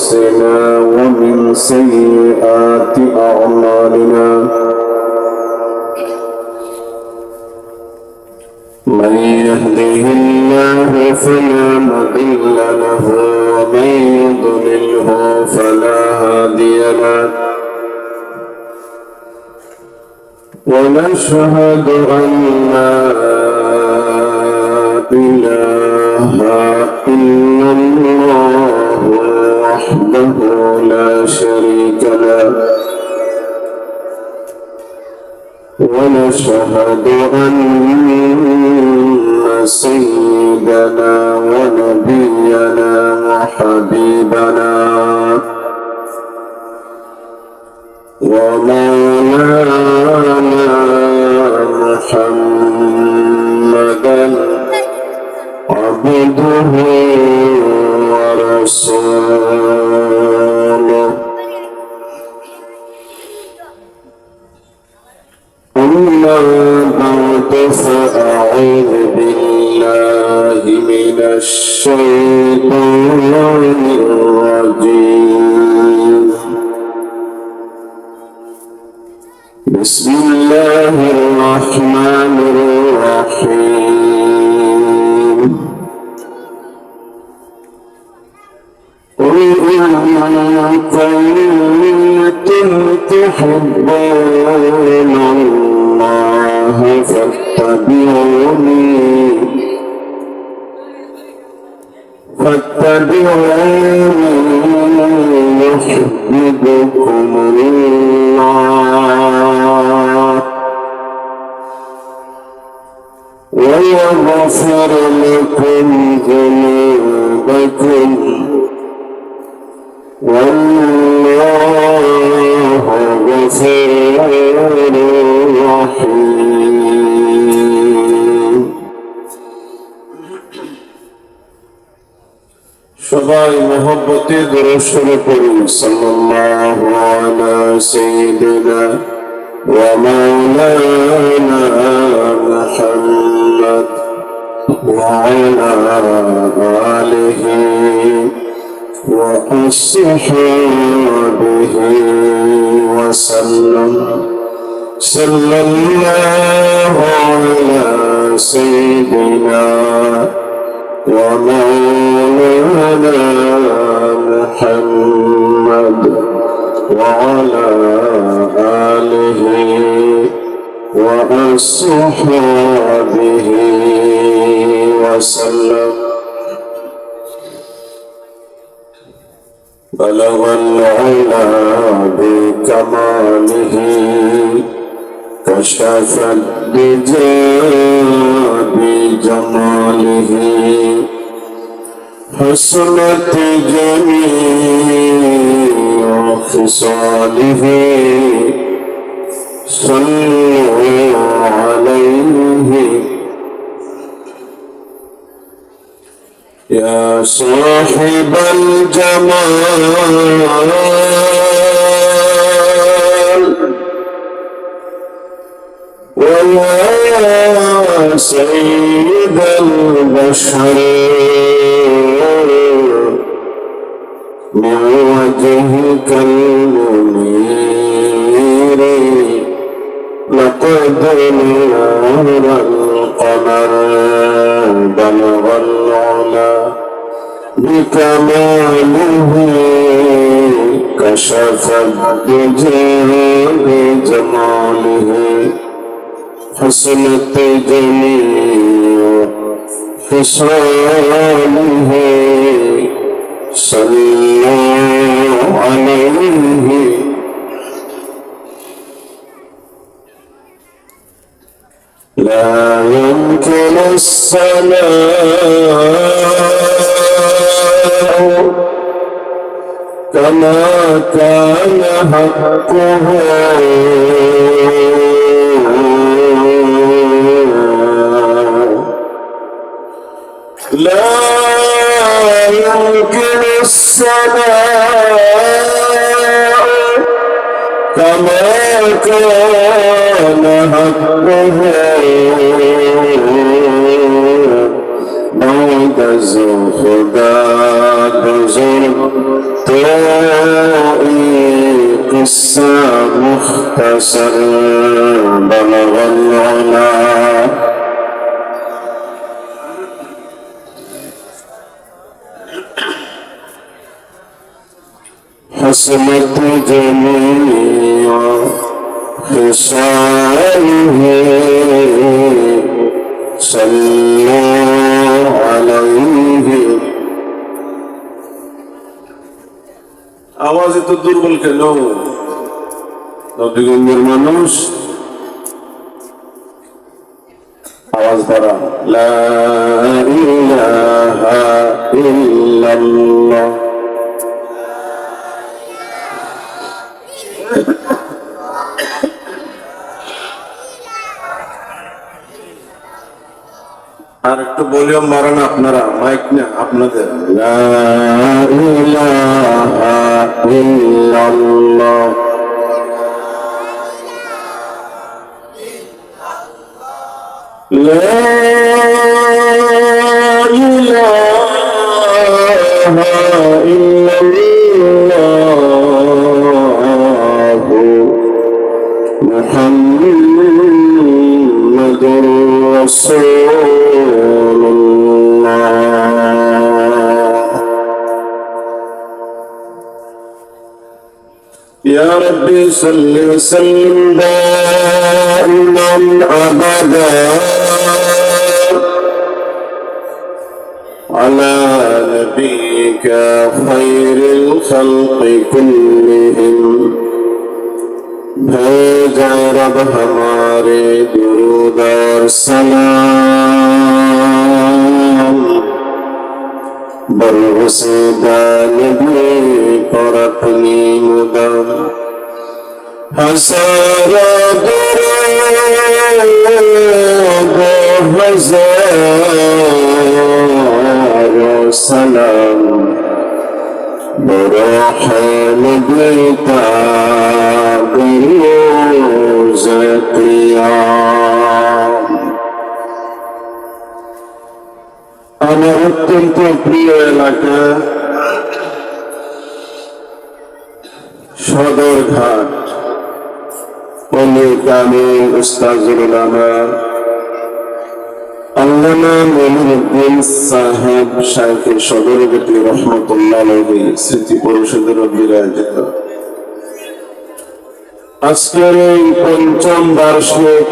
أنفسنا ومن سيئات أعمالنا من يهده الله فلا مضل له ومن يضلله فلا هادي له ونشهد أن لا إله إلا الله وحده لا شريك له ونشهد أن سيدنا ونبينا وحبيبنا ومولانا محمدا عبده ورسوله أما بعد فأعوذ بالله من الشيطان الرجيم بسم الله الرحمن الرحيم قل إن كنتم تحبون الله فاتبعوني يحببكم الله ويغفر لكم ذنوبكم والله غفور رحيم সবাই মহব্বতে দরুদ শরীফ পড়ুন সাল্লাল্লাহু আলা সাইয়্যিদিনা ওয়া মাওলানা মুহাম্মদ ওয়া আলা আলিহি ওয়া আসহাবিহি ওয়া সাল্লাম সাল্লাল্লাহু আলা সাইয়্যিদিনা ومولانا محمد وعلى آله وأصحابه وسلم بلغ العلا بكماله كشف الدجى بجماله حسنت جميع خصاله صلوا عليه يا صاحب الجمال ويا سيد البشر من وجهك المنير لقد نور القمر بلغ العلا بكماله كشف الدجى بجماله حسنت جميع خصاله صلوا عليه لا يمكن الصلاة كما كان حقه لا يمكن الصلاة كما كان حقه بعد خدا بزرگ تو قصة مختصر بلغ العلا حسنت جميع خصاله صلوا عليه আওয়াজ এত দুর্বল কেন? নবীগঞ্জের মানুষ আওয়াজ বাড়া। লা ইলাহা ইল্লাল্লাহ আর একটু ভলিউম বাড়ান আপনারা, মাইক না আপনাদের। লা ইলাহা ইল্লাল্লাহ লা ইলাহা ইল্লাল্লাহ মুহাম্মাদুর রাসূলুল্লাহ। يا ربي صل وسلم دائما أبدا على نبيك خير الخلق كلهم भेजा रब हमारे दुरूद और सलाम बरगुज़ीदा नबी पर अपनी मुदम हज़ारों दुरूद हज़ारों सलाम बरूह नबी का আমার অত্যন্ত প্রিয় এলাকা সদরঘাট। অনেক আমি উস্তাজুল উলামা আল্লামা মনিরুদ্দিন সাহেব শাইখে সদরঘাটি রহমতুল্লাহ আলাইহি স্মৃতি পরিষদের বিরাজিত আজকের এই পঞ্চম বার্ষিক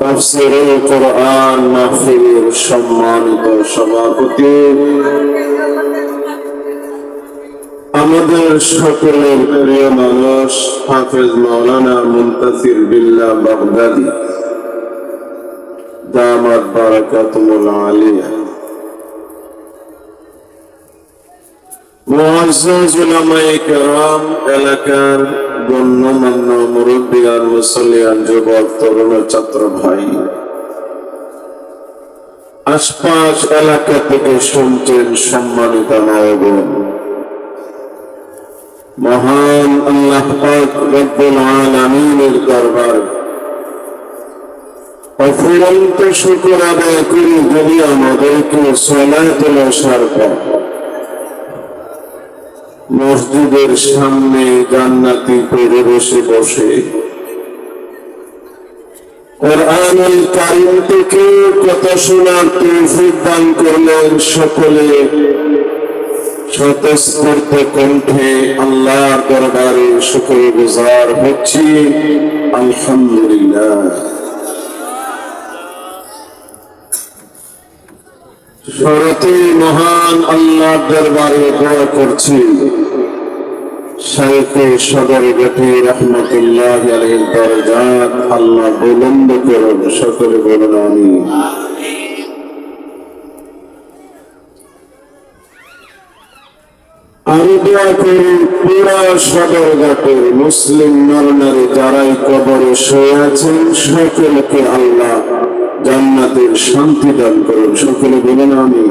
তাফসীরুল কোরআন মাহফিলের সম্মানিত সভাপতি, আমাদের সকলের প্রিয় মানুষ হাফেজ মাওলানা মুনতাসির বিল্লাহ বাগদাদী দামাত বারাকাতুহুল আলিয়া, মুআজ্জাজ উলামায়ে কেরাম, এলাকার গণ্যমান্য মুরব্বিয়ান, মুসল্লিয়ান, যুবক, তরুণ, ছাত্র ভাই, আশপাশ এলাকা থেকে শুনছেন সম্মানিত নয়ন, মহান আল্লাহ পাক রব্বুল আলামিনের দরবারে অফুরন্ত শুকর আদায় করি যদি আমাদেরকে সালাতুল ইশার পর মসজিদের সামনে জান্নাতি পরিবেশে বসে কোরআনুল কারীম থেকে কথা শোনার তৌফিক দান করলেন। সকলে স্বতঃস্ফূর্ত কণ্ঠে আল্লাহর দরবারে শুকরগুজার হচ্ছি, আলহামদুলিল্লাহ। শরতে মহান আল্লাহর দরবারে দোয়া করছি, শাইখে সদরঘাটি রহমতুল্লাহ আলাইহির দরজাত আল্লাহ বুলন্দ করুন। সকলে বলুন আমিন। আমি দোয়া করি পুরা সদরঘাটের মুসলিম নরনারী যারাই কবরে শুয়ে আছেন সকলকে আল্লাহ জান্নাতের শান্তি দান করুন। সকলে বলুন আমিন।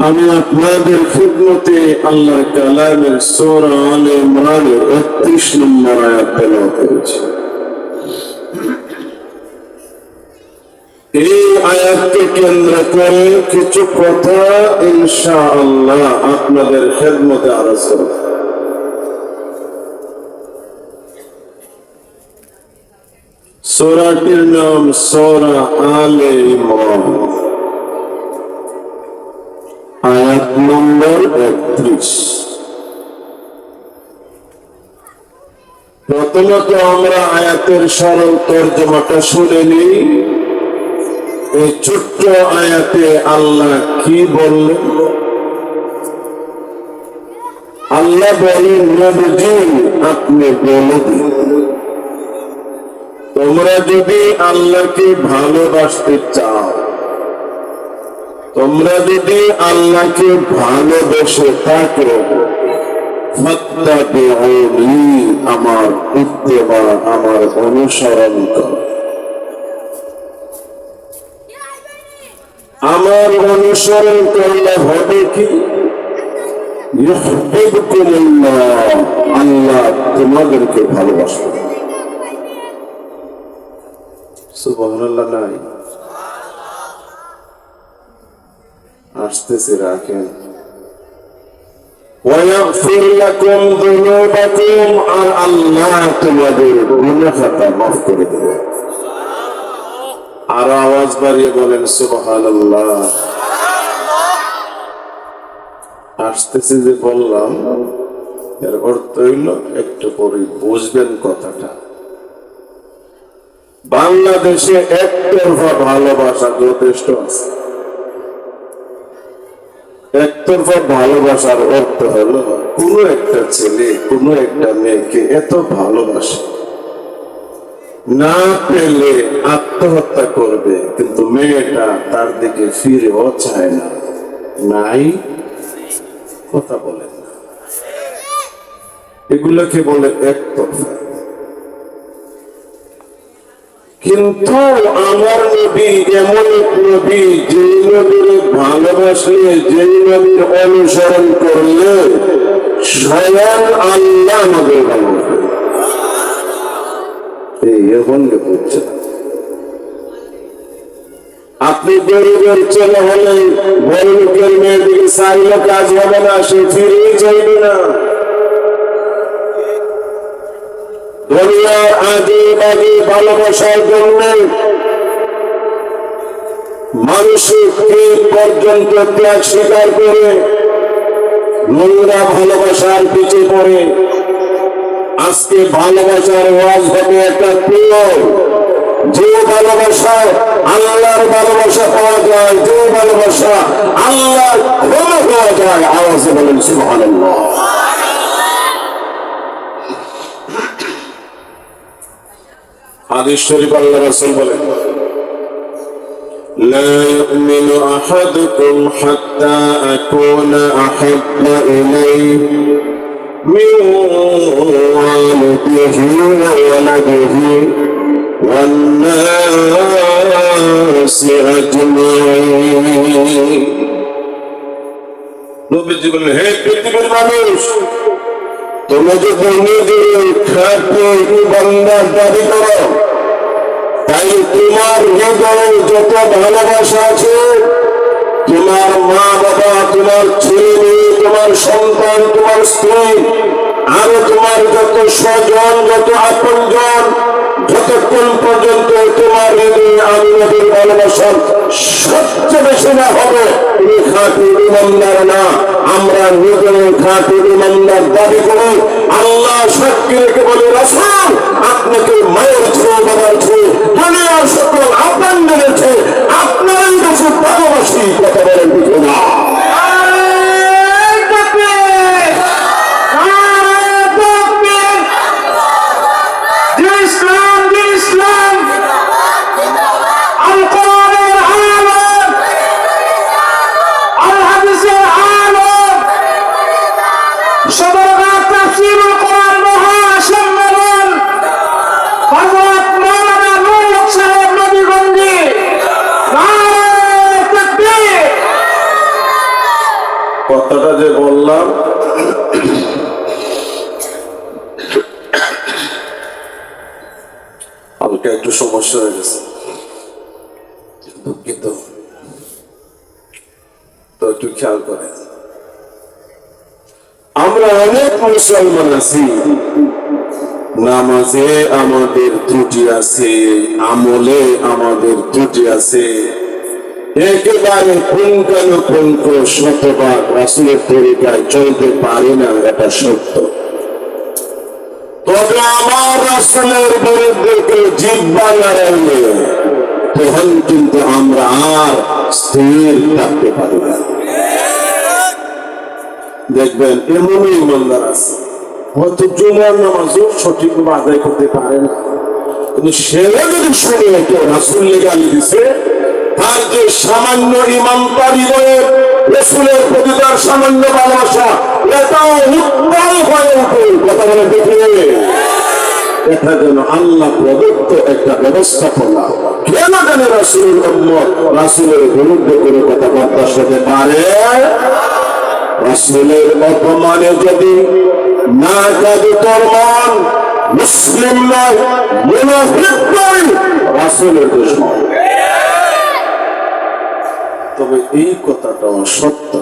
আমি আপনাদের খিদমতে আল্লাহর কালামের সূরা আলে ইমরানের ৩১ নম্বর আয়াত তেলাওয়াত করেছি। এই আয়াতকে কেন্দ্র করে কিছু কথা ইনশাআল্লাহ আপনাদের খেদমতে আরজ করব। সূরাটির নাম সূরা আলে ইমরান, আয়াত নম্বর 31। প্রথমত আমরা আয়াতের সরল তর্জমাটা শুনে নিই। এই ছোট্ট আয়াতে আল্লাহ কি বললেন? আল্লাহ বলেন, নবীজি আপনি বলে দিন, তোমরা যদি আল্লাহকে ভালোবাসতে চাও, তোমরা যদি আল্লাহকে ভালোবেসে থাকো, ফাত্তাবিউনি, আমার ইত্তেবা, আমার অনুসরণ করো। আমার অনুসরণ করলে হবে কি? ইউহিব্বুকুমুল্লাহ, আল্লাহ তোমাদেরকে ভালোবাসবেন। সুবহানাল্লাহ নাই? আসতেছে, রাখেন। ওয়ায়াগফির লাকুম যুনুবাকুম, আর আল্লাহ তোমাদের গুনাহ খাতা মাফ করে দেবে। আর আওয়াজ বাড়িয়ে বলেন সুবহানাল্লাহ। আসতেছে যে বললাম, এর অর্থ হইল একটু পরে বুঝবেন কথাটা। বাংলাদেশে একতরফা ভালোবাসা যথেষ্ট আছে। একতরফা ভালোবাসার অর্থ হলো কোন একটা ছেলে কোন একটা মেয়েকে এত ভালোবাসে, না পেলে আত্মহত্যা করবে, কিন্তু মেয়েটা তার দিকে ফিরেও চায় না। নাই? কথা বলেন না। এগুলোকে বলে একতরফা। কিন্তু আমার নবী এমন এক নবী, যেই নবীর ভালোবাসলে, যেই নবীর অনুসরণ করলে স্বয়ং আল্লাহ আমাদের ভালোবাসে। এই এখন বুঝছে, আপনি গরিবের ছেলে হলে বড় লোকের মেয়ের দিকে চাইলে কাজ হবে না, সে ফিরেই চাইবে না। দুনিয়ার আগে বাগে ভালোবাসার জন্য মানুষের পর্যন্ত ত্যাগ স্বীকার করে নোংরা ভালোবাসার পিছিয়ে পড়ে। আজকে ভালোবাসার ওয়াজ হবে একটা প্রিয়, যে ভালোবাসা আল্লাহর ভালোবাসা পাওয়া যায়, যে ভালোবাসা আল্লাহ ক্ষমা পাওয়া যায়। আওয়াজে বলেন সুবহানাল্লাহ। হাদিস শরীফ আল্লাহ রাসূল বলেন, লা ইউমিনু আহাদুকুম হাত্তা আকুনা আহাব্বা ইলাইহি মিন ওয়ালিদিহি ওয়া ওয়ালাদিহি ওয়ান নাসি আজমাইন। নবীজি বলেন, হে পৃথিবীর মানুষ, তুমি যদি নিজের খাঁটি ইমানদার দাবি করো, তাই তোমার হৃদয়ে যত ভালোবাসা আছে, তোমার মা বাবা, তোমার ছেলে মেয়ে, তোমার সন্তান, তোমার স্ত্রী, আরো তোমার যত স্বজন, যত আপনজন, যতক্ষণ পর্যন্ত তোমার হৃদয়ে আল্লাহর ভালোবাসার সবচেয়ে বেশি না হবে, তুমি খাঁটি ইমানদার না। আমরা নিজের খাঁটি ইমানদার দাবি করি। আল্লাহ সাক্ষী রেখে বলে, রাসূল আপনাকে মায়ের চেয়ে বাবার চেয়ে দুনিয়ার সকল আপন মেনেছে, আপনারই কাছে ভালোবাসি। কথা বলেন কিছু না? কথাটা যে বললাম, হালকা একটু সমস্যা হয়ে গেছে। দুঃখিত, তো একটু খেয়াল করেন। আমরা অনেক মুসলমান আছি, নামাজে আমাদের ত্রুটি আছে, আমলে আমাদের ত্রুটি আছে, একেবারে পুঙ্খানুপুঙ্খ শতভাগ রাসূলের তরিকায় চলতে পারি না, এটা সত্য। তবে আমার রাসূলের বিরুদ্ধে কেউ জিহ্বা নাড়ালে তখন কিন্তু আমরা আর স্থির থাকতে পারি না। দেখবেন এমনই ইমানদার আছে, হয়তো জুমার নামাজও সঠিকভাবে আদায় করতে পারে না, কিন্তু সেও যদি শুনে কেউ রাসূল গালি দিছে, তার যে সামান্য ইমান তার হৃদয়ে রাসূলের প্রতি তার সামান্য ভালোবাসা, এটাও উত্তম হয়ে উঠে। কথা বলে দেখে এটা যেন আল্লাহ প্রদত্ত একটা ব্যবস্থাপনা। কেন জানে রাসূলের উম্মত রাসূলের বিরুদ্ধে কোনো কথাবার্তা শুনতে পারে? রাসূলের অপমানে যদি না কাঁদে তোর মন, মুসলিম নয়, মুনাফিক নয়, রাসূলের দুশমন। তবে এই কথাটা সত্য।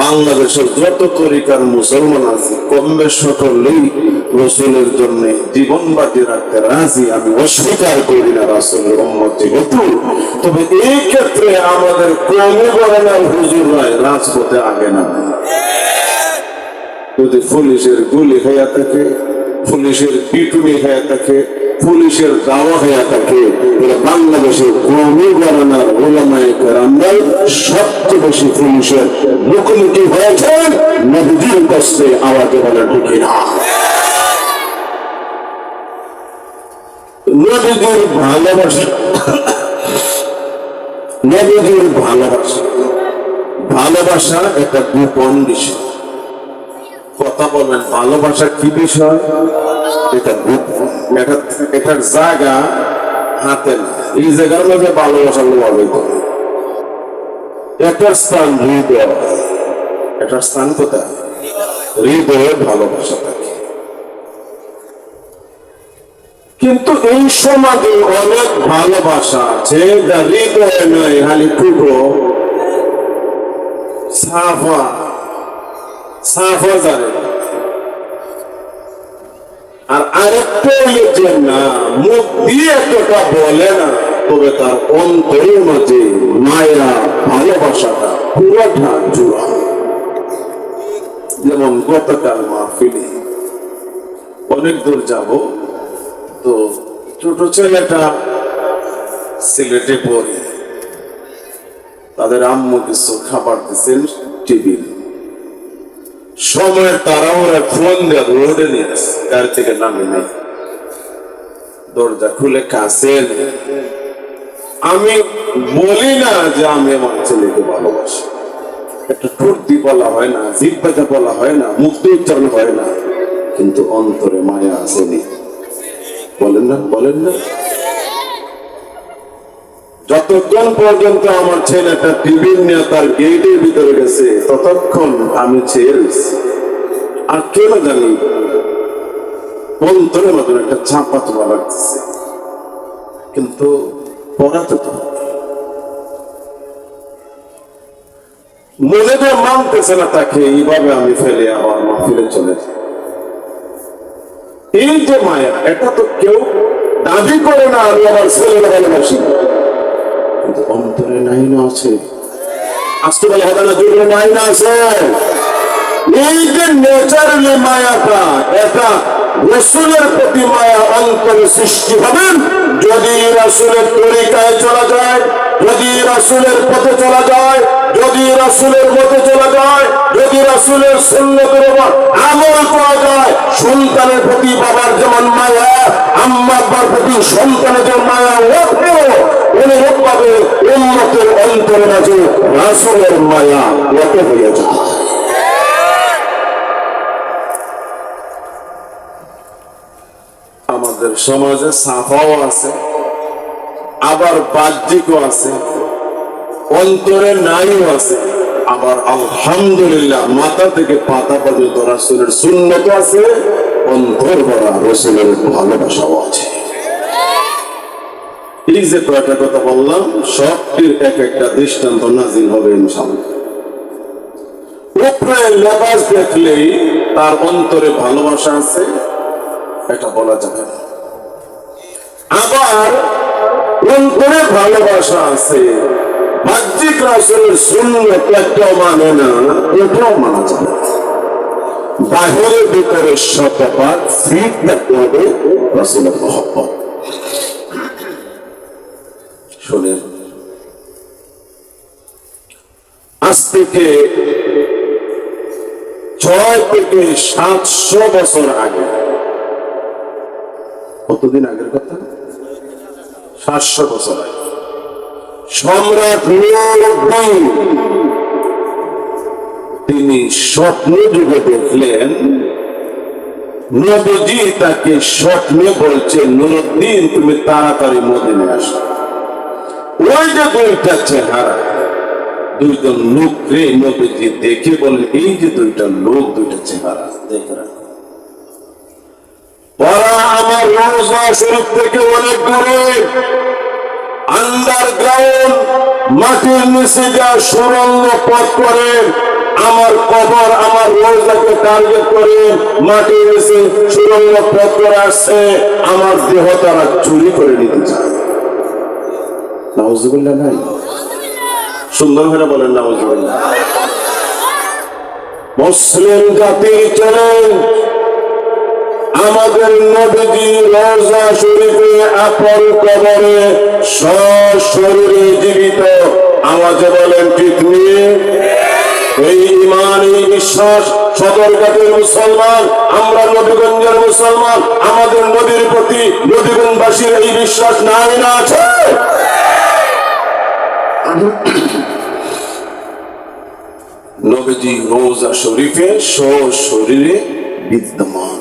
বাংলাদেশের যত তরিকার মুসলমান আছে কমবে সকলেই রাসূলের জন্য জীবন বাজি রাখতে রাজি। আমি অস্বীকার করি না রাসূলের উম্মত যেহেতু। তবে এই ক্ষেত্রে আমাদের কমে বরণের হুজুররাই রাজপথে আগে না। যদি পুলিশের গুলি হইয়া থাকে, পুলিশের পিটুনি হইয়া থাকে, পুলিশের দাওয়া হইয়া থাকে, বাংলাদেশের কওমি গণনার উলামায়ে কেরামরাই সবচেয়ে বেশি পুলিশের মুখোমুখি হয়েছেন নবীজির কষ্টে। আওয়াজে বলে ঠিক না? নবীজির ভালোবাসা, নবীজির ভালোবাসা, ভালোবাসা একটা গোপন বিষয়। কথা বলবেন, ভালোবাসা কি বিষয়? এটা এটার জায়গা হাতে না, এই জায়গার মধ্যে ভালোবাসা লোক। এটার স্থান হৃদয়। এটার স্থান কোথায়? হৃদয়ে ভালোবাসা থাকে। কিন্তু এই সমাজে অনেক ভালোবাসা আছে যা হৃদয়ে নয়, খালি টুকরো সাফা সাফা জানে। আর আরেকটা যে না মুখ দিয়ে এতটা বলে না, তবে তার অন্তরের মাঝে মায়া ভালোবাসাটা পুরোটা জোড়া। যেমন গতকাল মাহফিলে অনেক দূর যাব, তো ছোট ছেলেটা সিলেটে পড়ে, তাদের আম্মু কিছু খাবার দিচ্ছেন টিফিন। সময় তারা ওরা ফোন দেয় রোডে নিয়ে আসে, গাড়ি থেকে নামে নেই, দরজা খুলে কাছে এনে। আমি বলি না যে আমি আমার ছেলেকে ভালোবাসি, একটা ঠোঁটি বলা হয় না, জিহ্বাতে বলা হয় না, মুখ দিয়ে উচ্চারণ হয় না, কিন্তু অন্তরে মায়া আসেনি। বলেন না? বলেন না? যতক্ষণ পর্যন্ত আমার ছেলেটা টিফিন নিয়ে তার গেটের ভিতরে গেছে, ততক্ষণ আমি চেয়ে রয়েছি। আর কেন জানি অন্তরের মতন একটা চাপা চোপা লাগতেছে, কিন্তু পড়াতে তো মনে তো মানতেছে না তাকে। এইভাবে আমি ফেলে আমার মাহফিলে চলে যাই। এই যে মায়া, এটা তো কেউ দাবি করে না আমি আমার ছেলেরা ভালোবাসি, কিন্তু অন্তরে নাই না আছে। আজকে বলে হবে না, জুড়ে নাই না আছে। এই যে নেচারালি মায়াটা, এটা রাসূলের প্রতি মায়া অন্তরে সৃষ্টি হবে যদি রাসূলের তরিকায় চলা যায়, যদি রাসূলের পথে চলা যায়, যদি রাসূলের মতে চলা যায়, যদি রাসূলের সুন্নতের উপর আমল করা যায়। সন্তানের প্রতি বাবার যেমন মায়া, আম্মা আব্বার প্রতি সন্তানের যেমন মায়া ওঠে, অনুভব পাবে উম্মতের অন্তরে মাঝে রাসূলের মায়া ওঠে হয়ে যায়। আমাদের সমাজে সাফাও আছে, আবার বাহ্যিকও আছে, অন্তরে নাইও আছে, আবার আলহামদুলিল্লাহ মাথা থেকে পাতা পর্যন্ত রাসূলের সুন্নত আছে, অন্তর ভরা রাসূলের ভালোবাসাও আছে। এই যে কয়টা কথা বললাম সবটির এক একটা দৃষ্টান্ত নাজিল হবে ইনশাআল্লাহ। উপরে লেবাস দেখলেই তার অন্তরে ভালোবাসা আছে এটা বলা যাবে না, আবার অন্তরে ভালোবাসা আছে বাহ্যিক রাসূলের সুন্নাত একটাও মানে না, এটাও মানা যাবে না। বাহিরের ভিতরে শতভাগ ফিট থাকতে হবে রাসূলের মহব্বত। শোনেন, আজ থেকে 6 থেকে 700 বছর আগে, কতদিন আগের কথা? 700 বছর আগে সম্রাট নূরউদ্দিন তিনি স্বপ্ন যুগে দেখলেন নবীজি তাকে স্বপ্নে বলছেন, নূরউদ্দিন তুমি তাড়াতাড়ি মদিনায় আসো। ওই যে দুইটা চেহারা, দুইজন লোককে নবীজি দেখে বললেন, এই যে দুইটা লোক, দুইটা চেহারা দেখে রাখো। ওরা আমার রওজা শরীফ থেকে অনেক দূরে, আন্ডারগ্রাউন্ড মাটির নিচে যা সুরঙ্গ পথ করে আমার কবর, আমার রওজাকে টার্গেট করে মাটির নিচে সুরঙ্গ পথ করে আসছে, আমার দেহ তারা চুরি করে নিতে চায়। নাউজুবিল্লাহ নাই? সুন্দর করে বলেন নাউজুবিল্লাহ। মুসলিম জাতির চ্যালেঞ্জ, আমাদের নবীজি রওজা শরীফে আপন কবরে সশরীরে জীবিত, আওয়াজে বলেন ঠিক নিয়ে। এই ঈমান, এই বিশ্বাস, সদরঘাটের মুসলমান, আমরা নবীগঞ্জের মুসলমান, আমাদের নবীর প্রতি নবীগঞ্জবাসীর এই বিশ্বাস নাই না আছে? নবীজি রওজা শরীফে সশরীরে বিদ্যমান,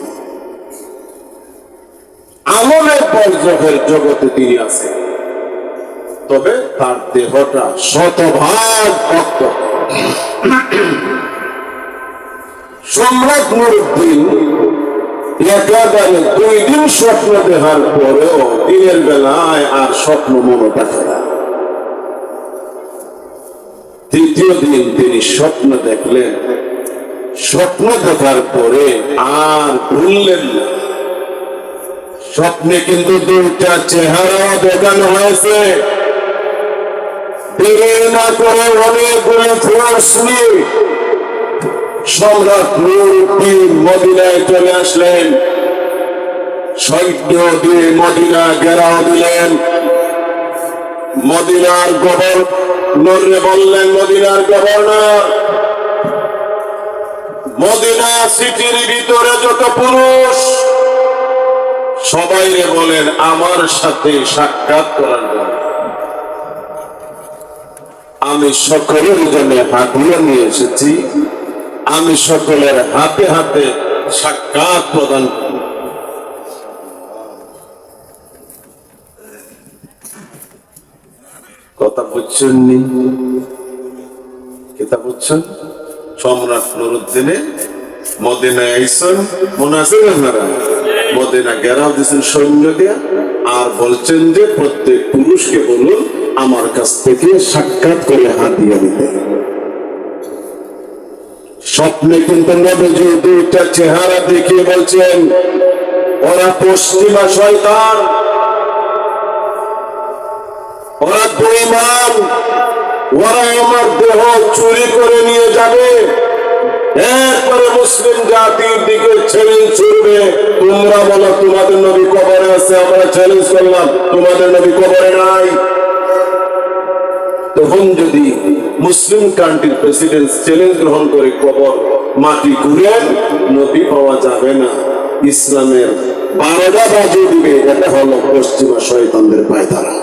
আমলের বরজখের জগতে তিনি আছেন, তবে তার দেহটা শতভাগ ভক্ত। সম্রাট নূরউদ্দিন একেবারে 2 দিন স্বপ্ন দেখার পরেও দিনের বেলায় আর স্বপ্ন মনে থাকে না। 3য় দিন তিনি স্বপ্ন দেখলেন, স্বপ্ন দেখার পরে আর ভুললেন না। স্বপ্নে কিন্তু 2টা চেহারা দেখানো হয়েছে। দেরি না করে অনেকগুলো ফোর্স নিয়ে সম্রাট নূরউদ্দিন মদিনায় চলে আসলেন। সৈন্য দিয়ে মদিনা ঘেরাও দিলেন। মদিনার গভর্নরে বললেন, মদিনার গভর্নর, মদিনা সিটির ভিতরে যত পুরুষ সবাই বলেন আমার সাথে সাক্ষাৎ করার জন্য। আমি সকলের জন্য হাদিয়া নিয়ে এসেছি, আমি সকলের হাতে হাতে সাক্ষাৎ প্রদান করব। কথা বুঝছেন নি? কিতা বুঝছেন? সম্রাট নূরউদ্দিনে মদিনায় আইসেন, মনে আছে আপনারা? মদিনা ঘেরাও দিয়েছেন সৈন্য দিয়ে, আর বলছেন যে প্রত্যেক পুরুষকে বলুন আমার কাছ থেকে সাক্ষাৎ করে হাদিয়া দিতে। স্বপ্নে কিন্তু নবীজি 2টা চেহারা দেখিয়ে বলছেন, ওরা পশ্চিমা শয়তান, ওরা বেঈমান, ওরা আমার দেহ চুরি করে নিয়ে যাবে, এরপরে মুসলিম জাতির দিকে চ্যালেঞ্জ ছুড়বে, তোমরা বলো তোমাদের নবী কবরে আছে, আমরা চ্যালেঞ্জ করলাম তোমাদের নবী কবরে নাই। তখন যদি মুসলিম কান্ট্রির প্রেসিডেন্ট চ্যালেঞ্জ গ্রহণ করে কবর মাটি ঘুরেন, নবী পাওয়া যাবে না, ইসলামের 12টা বাজিয়ে দিবে। এটা হলো পশ্চিমা শয়তানদের পায়তারা।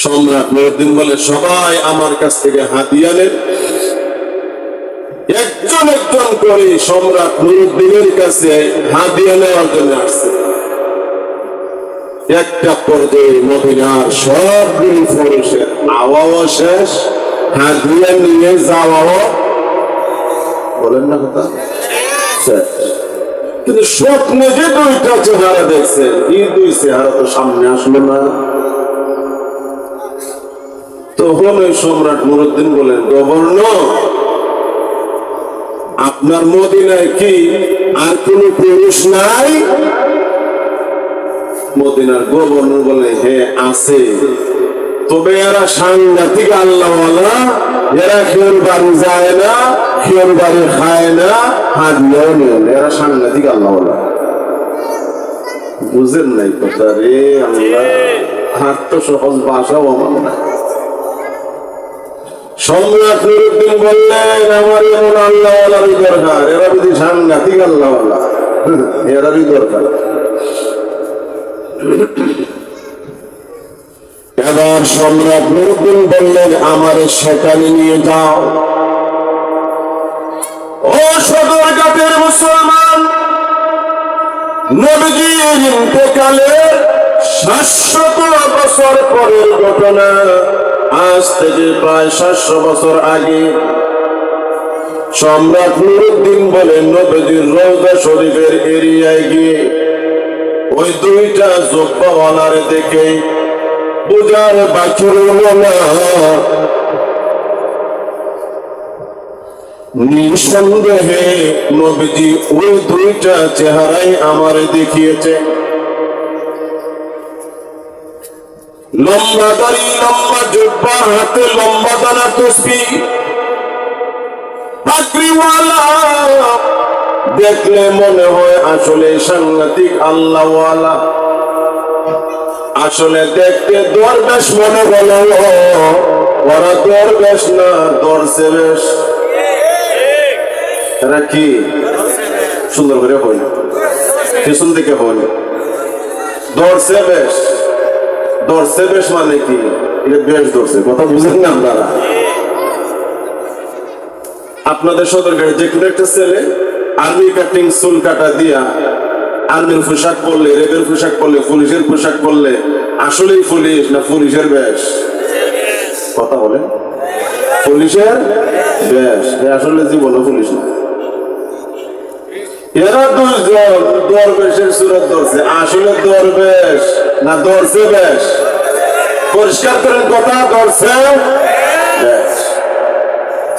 সম্রাট নূরউদ্দিন বলে, সবাই আমার কাছ থেকে হাদিয়া নেন। একজন একজন করে সম্রাট নূরউদ্দিনের কাছে হাদিয়া নেওয়ার জন্য আসছে। একটা পর্যায়ে মদিনার সবগুলি পুরুষের আওয়াও শেষ, হাদিয়া নিয়ে যাওয়াও, বলেন না কথা, শেষ। কিন্তু স্বপ্নে যে দুইটা চেহারা দেখছে, এই দুই চেহারা তো সামনে আসলো না। তখন ওই সম্রাট নুরউদ্দিন বলেন, গভর্নর, আপনার মদিনায় কি আর কোন পুরুষ নাই? মদিনার গভর্নর বলে, হ্যাঁ আছে, তবে এরা সাংঘাতিক আল্লাহওয়ালা, এরা কেউর বাড়ি যায় না, কেউর বাড়ি খায় না, হাদিয়াও নেন, এরা সাংঘাতিক আল্লাহওয়ালা। বুঝেন নাই কথা রে আল্লাহ, আর তো সহজ ভাষাও আমার না। সম্রাট নুরউদ্দিন বললেন, আমার এমন আল্লাহওয়ালারই দরকার, এরা যদি সাংঘাতিক আল্লাহওয়ালা, এরারই দরকার। এবার সম্রাট নুরউদ্দিন বললেন, আমার সেখানে নিয়ে যাও। ও সদরঘাটের মুসলমান, নবীজির ইন্তেকালের 700 বছর পরের ঘটনা। আজ থেকে প্রায় 700 বছর আগে সম্রাট নুরউদ্দিন বলেন, নবীজির রওজা শরীফের এরিয়ায় গিয়ে ওই দুইটা জুব্বাওয়ালার দেখে বুঝার বাকি রইল না, নিঃসন্দেহে নবীজি ওই দুইটা চেহারাই আমার দেখিয়েছে। লম্বা দাড়ি, লম্বা জুব্বা, হাতে লম্বা দানা তসবিহ, পাগড়িওয়ালা, দেখলে মনে হয় আসলে সাংঘাতিক আল্লাহওয়ালা। আসলে দেখতে দরবেশ মনে হলো, ওরা দরবেশ না, দরছে বেশ। এরা কি সুন্দর করে হই, পিছন দিকে হই, দরছে বেশ। দরছে বেশ মানে কি? এটা বেশ ধরছে, কথা বুঝেন না আপনারা? আপনাদের সদরঘাটে যে কোনো একটা ছেলে আর্মি কাটিং চুল কাটা দিয়া আর্মির পোশাক পরলে, রেবের পোশাক পরলে, পুলিশের পোশাক পরলে আসলেই পুলিশ না পুলিশের বেশ? কথা বলে পুলিশের বেশ, আসলে জীবনে পুলিশ না। এরা দুইজন দরবেশের সুরত ধরছে, আসলে দরবেশ না ধরছে বেশ? পরিষ্কার করেন কথা, ধরছে বেশ।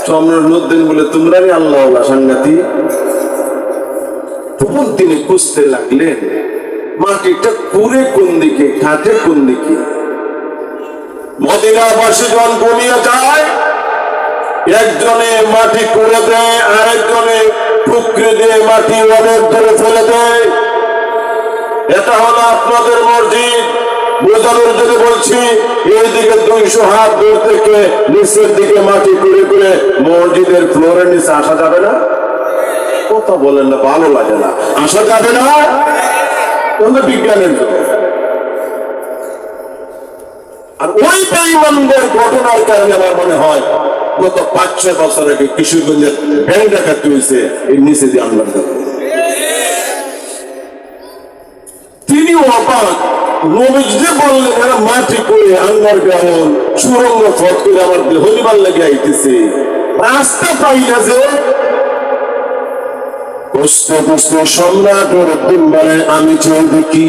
সম্রাট নুরউদ্দিন বলে, তোমরাই আল্লাহওয়ালা সাংঘাতিক। তখন তিনি খুঁজতে লাগলেন, মাটিটা কুড়ে কোন দিকে, ঘাটে কোন দিকে। মদিনাবাসী যখন ঘুমিয়ে যায়, একজনে মাটি করে দেয়, আরেকজনে টুকরে দিয়ে মাটি অনেক দূরে ফেলে দেয়। এটা হলো আপনাদের মসজিদ। বোঝানোর জন্য বলছি, এইদিকে 200 হাত দূর থেকে নিচের দিকে মাটি করে করে মসজিদের ফ্লোরের নিচে আসা যাবে না। কথা বলেন না, ভালো লাগে না, আসা যাবে না। বিজ্ঞানের জন্য। আর ওই বেঈমানদের ঘটনার কারণে আমার মনে হয় গত 5-6 বছর আগে কিশোরগঞ্জের ব্যাংক ডাকাতি হয়েছে এর নিচে দিয়ে আনলাম। তিনি অবাক, নবীজি যে বললেন এরা মাটি করে আন্ডারগ্রাউন্ড সুরঙ্গ পথ করে আমার হলিবার লেগে আইতেছে, রাস্তা পাই না যে। কষ্ট কষ্ট সম্রাট নুরউদ্দিন বলে, আমি চেয়ে দেখি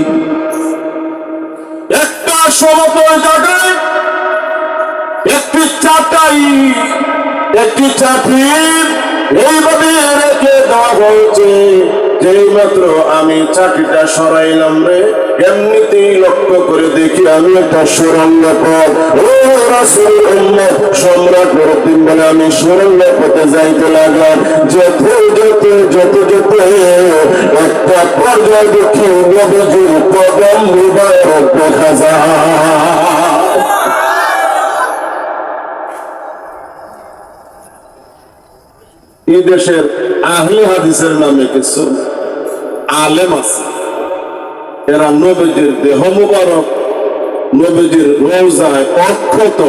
একটা সমতল জায়গায় একটি চাটাই, একটি চাটির এইভাবে রেখে দেওয়া হয়েছে। যেই মাত্র আমি চাটিটা সরাইলাম রে, এমনিতেই লক্ষ্য করে দেখি আমি একটা সুরঙ্গ পথ। ও রাসূলুল্লাহ, সম্রাট নুরউদ্দিন বলে, আমি সুরঙ্গ পথে যাইতে লাগলাম। যেতে যেতে যেতে যেতে একটা পর্যায়ে দেখি নবীজির কদম মুবারক দেখা যায়। এই দেশের আহলে হাদিসের নামে কিছু আলেম আছে, এরা নবীজির দেহ মুবারক, নবীজির রওজায় অক্ষত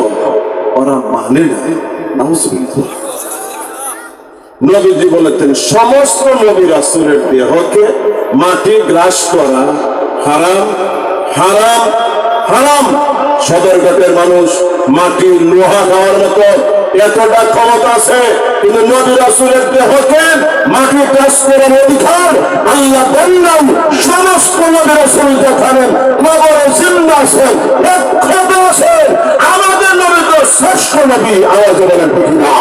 ওরা মানে না। নাউজুবিল্লাহ। নবীজি বলেছেন, সমস্ত নবী রাসূলের দেহকে মাটি গ্রাস করা হারাম, হারাম, হারাম। সদরঘাটের মানুষ মাটি লোহা খাওয়ার মতো এতটা ক্ষমতা আছে, কিন্তু নবী রাসূলের দেহকে মাটি টাচ করার অধিকার আল্লাহ দেন নাই। সমস্ত নবী রাসূল যেখানে কবরে জিন্দা আছেন, ক্ষত আছেন, আমাদের নবী তো শ্রেষ্ঠ নবী। আওয়াজ বলেন ঠিক না?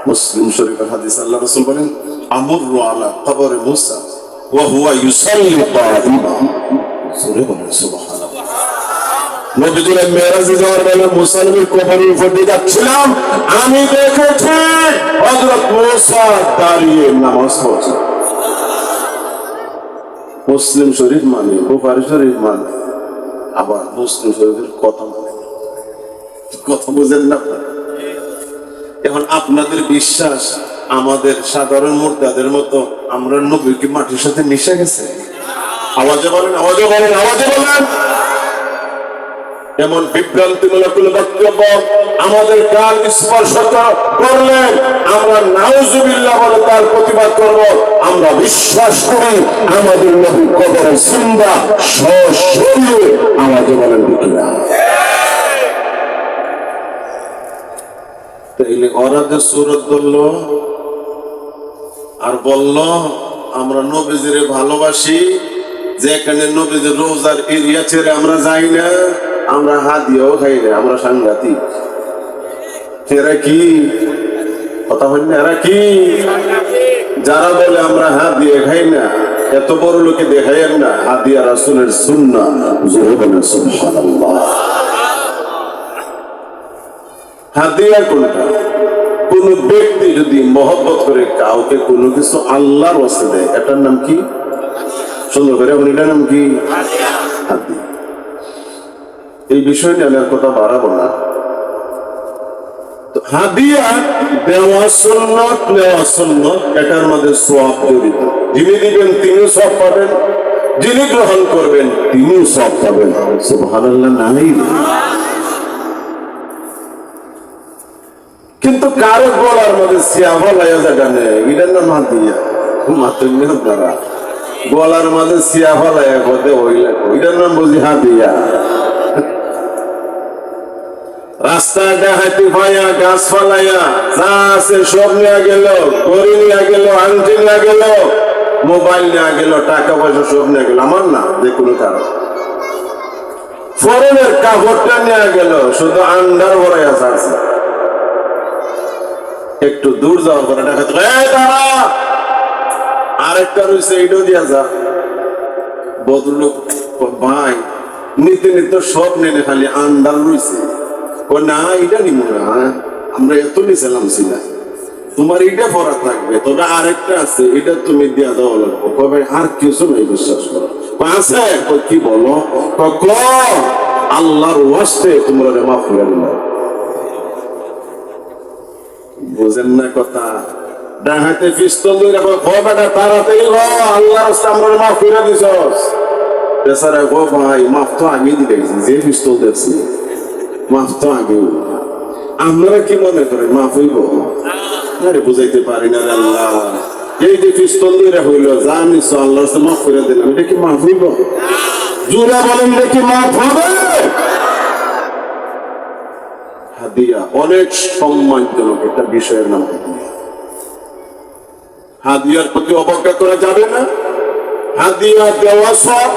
মুসলিম শরীফের হাদিস, আল্লাহ রাসূল বলেন, আমুরু আলা কবরে মুসা ওয়া হুয়া ইউসাল্লি কাইমা। সুবহানাল্লাহ। নবীজির মেরাজে যাওয়ার বেলা মুসা নবীর কবরের উপর দিয়ে যাচ্ছিলাম, আমি দেখেছি হযরত মুসা দাঁড়িয়ে নামাজ পড়ছে। মুসলিম শরীফ মানে, বুখারী শরীফ মানে, আবার মুসলিম শরীফের কথা মানে। কথা বুঝেন না? এখন আপনাদের বিশ্বাস আমাদের সাধারণ মুর্দাদের মতো আমরা নবী কি মাটির সাথে মিশে গেছে? আওয়াজে বলেন, আওয়াজে বলেন, আওয়াজে বলেন। এমন বিভ্রান্তিমূলক বক্তব্য আমাদের কান স্পর্শ করলেন, আমরা নাউজুবিল্লাহ বলে তার প্রতিবাদ করব। আমরা বিশ্বাস করি আমাদের নবী কবরে জিন্দা সশরীরে। আওয়াজে বলেন ঠিক না? তাইলে ওরা যে সুরত ধরল আর বলল আমরা নবীজিরে ভালোবাসি, যেখানে নবীজির রোজার এরিয়া ছেড়ে আমরা যাই না, আমরা হাদিয়াও খাই না, আমরা সাংঘাতিক। এরা কি কথা বলেন? এরা কি? যারা বলে আমরা হাদিয়া খাই না, এত বড় লোকে দেখাইয়েন না হাদিয়া রাসূলের সুন্নাহ। জোরে বলেন সুবহানাল্লাহ। হাদিয়া কোনটা? কোন ব্যক্তি যদি মহব্বত করে কাউকে কোনো কিছু আল্লাহর ওয়াস্তে দেয়, এটার নাম কি? সুন্দর করে বলি, এটার নাম কি? হাদিয়া। এই বিষয় নিয়ে আমি আর কথা বাড়াবো না। হাদিয়া দেওয়া সুন্নাত, নেওয়া সুন্নাত, এটার মধ্যে সওয়াব জড়িত। যিনি দিবেন তিনিও সওয়াব পাবেন, যিনি গ্রহণ করবেন তিনিও সওয়াব পাবেন। সুবহানাল্লাহ নাই? কিন্তু কারো গলার মধ্যে সিয়াফা লাইয়া জায়গা নেই, এটার নাম হাদিয়া। মাতুন আপনারা গলার মাঝে সিয়াফা লাইয়া কথা হইলে এটার নাম বুঝি হাদিয়া। রাস্তাটা হাঁটি পাইয়া, গাছ ফালাইয়া, যা আছে সব নিয়ে গেল, ঘড়ি নিয়ে গেল, আংটি নিয়ে গেল, মোবাইল নিয়ে গেল, টাকা পয়সা সব নিয়ে গেল। আমার না, যে কোনো কারণ ফরেনের কাপড়টা নিয়ে গেল, শুধু আন্ডার ভরাই আছে। একটু দূর যাওয়ার পরে টাকা দাঁড়া, আরেকটা রয়েছে, এটাও দিয়া যা। ভদ্রলোক ভাই নিতে নিতে সব নেনে খালি আন্ডার রয়েছে। না, এটা নিব না, আমরা এত নিছিলাম না, তোমার এটা পড়া থাকবে, তবে আরেকটা আছে, এটা তুমি দিয়া দেওয়া লাগবে। কবে আর কিছু নেই, বিশ্বাস করো আছে। কি বলো? আল্লাহর ওয়াস্তে তোমরা মাফ করে দিল। বুঝেন না কথা? ডাহাতে পিস্তল ধরে বেটা তাড়াতাড়ি আল্লাহর রাস্তা আমরা মাফ করে দিছস। বেচারা গো ভাই, মাফ তো আগে দিতে গেছি, যে পিস্তল দেখছি মাফ তো আগে। আপনারা কি মনে করেন মাফ হইব? আরে বুঝাইতে পারি না আল্লাহ। এই যে পিস্তল ধরে হইল, যা নিছ আল্লাহর রাস্তা মাফ করে দিলাম, এটা কি মাফ হইব? জোরে বলেন, দেখি মাফ হবে? হাদিয়া অনেক সম্মানজনক একটা বিষয়ের নাম হাদিয়া। হাদিয়ার প্রতি অবজ্ঞা করা যাবে না। হাদিয়া দেওয়া সব,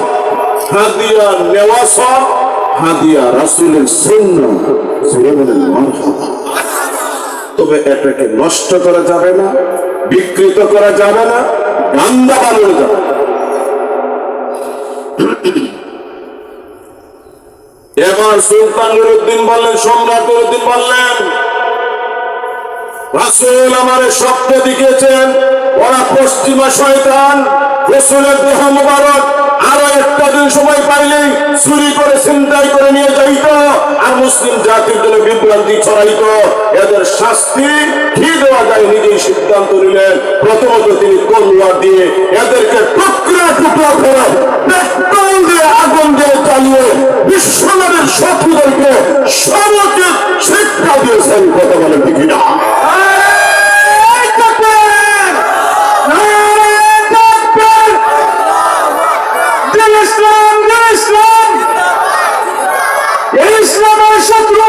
হাদিয়া নেওয়া সব, হাদিয়া রাসূলের সুন্নাহ। তবে এটাকে নষ্ট করা যাবে না, বিকৃত করা যাবে না, গান্দা বানানো যাবে না। এবার সুলতান নুরউদ্দিন বললেন, সম্রাট নুরউদ্দিন বললেন, রাসূল আমারে স্বপ্ন দেখিয়েছেন, ওরা পশ্চিমা শয়তান, রাসূলের দেহ মুবারক আরো একটা দিন সময় পাইলেই চুরি করে ছিনতাই করে নিয়ে যাইত, আর মুসলিম জাতির জন্য বিভ্রান্তি ছড়াইত। এদের শাস্তি কি দেওয়া যায় নিজেই সিদ্ধান্ত নিলেন। প্রথমত তিনি তলোয়ার দিয়ে এদেরকে টুকরা টুকরা করে, পেট্রোল দিয়ে আগুন দিয়ে চালিয়ে বিশ্বনবীর শত্রুদেরকে সর্বোচ্চ শিক্ষা দিয়েছেন। কথা বলেন ঠিক না? ইসলামের শত্রু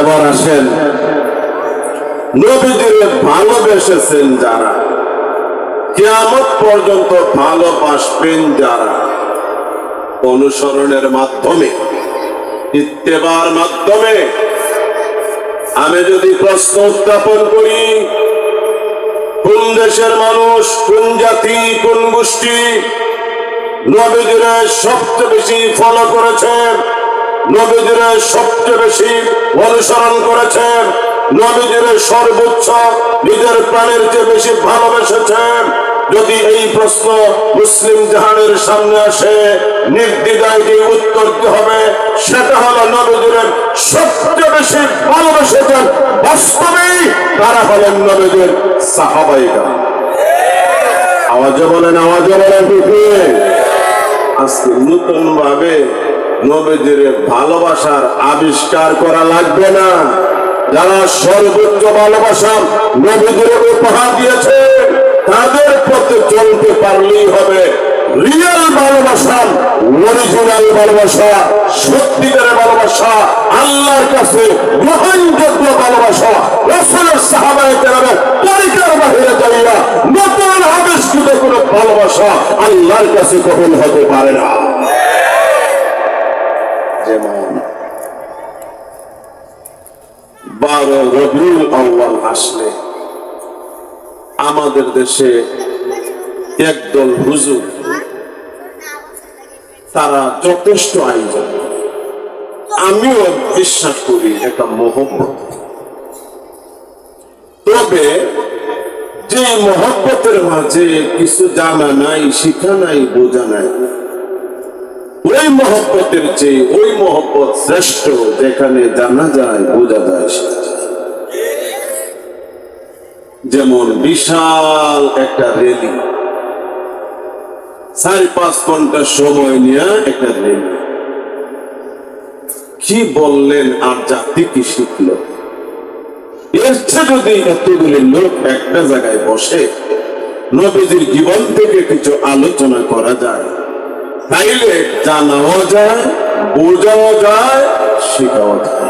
এবার আসেন, নবীজির ভালোবেসেছেন যারা, কিয়ামত পর্যন্ত ভালোবাসবেন যারা, অনুসরণের মাধ্যমে, ইত্তেবার মাধ্যমে। আমি যদি প্রশ্ন উত্থাপন করি, কোন দেশের মানুষ, কোন জাতি, কোন গোষ্ঠী নবীজিরা সবচেয়ে বেশি ফলো করেছেন, নবীজিরা সবচেয়ে বেশি অনুসরণ করেছেন, নবীজিরা সর্বোচ্চ নিজের প্রাণের চেয়ে বেশি ভালোবেসেছেন, যদি এই প্রশ্ন মুসলিম জাহানের সামনে আসে, নির্দ্বিধায় যে উত্তর দিতে হবে সেটা হলো নবীজিরা সবচেয়ে বেশি ভালোবেসেছেন বাস্তবেই তারা হলেন নবীজির সাহাবায়ে কেরাম। আওয়াজে বলেন, আওয়াজে বলেন ঠিক। আজকে নতুন ভাবে নবীজির ভালোবাসার আবিষ্কার করা লাগবে না। যারা সর্বোচ্চ ভালোবাসা নবীজির উপহার দিয়েছে তাদের পথে চলতে পারলেই হবে। রিয়েল ভালোবাসা, অরিজিনাল ভালোবাসা, সত্যিকারের ভালোবাসা, আল্লাহর কাছে গ্রহণযোগ্য ভালোবাসা, রাসূলের সাহাবায়ে কেরামের তরিকার বাহিরে যাইয়া নতুন আবিষ্কৃত কোনো ভালোবাসা আল্লাহর কাছে কখনো হতে পারে না। যেমন 12 রবিউল আউয়াল আসলে আমাদের দেশে একদল হুজুর, তারা যথেষ্ট আয়োজন, আমিও বিশ্বাস করি একটা মহব্বত। তবে যে মহব্বতের মাঝে কিছু জানা নাই, শিখা নাই, বোঝা নাই, ওই মহব্বতের চেয়ে ওই মহব্বত শ্রেষ্ঠ যেখানে জানা যায়, বোঝা যায়। যেমন বিশাল একটা রেলি, 4-5 ঘন্টা সময় নিয়ে একটা রেলি, কি বললেন আর জাতি কি শিখল? এর চেয়ে যদি এতগুলি লোক একটা জায়গায় বসে নবীজির জীবন থেকে কিছু আলোচনা করা যায়, তাইলে জানাও যায়, বোঝাও যায়, শেখাও যায়।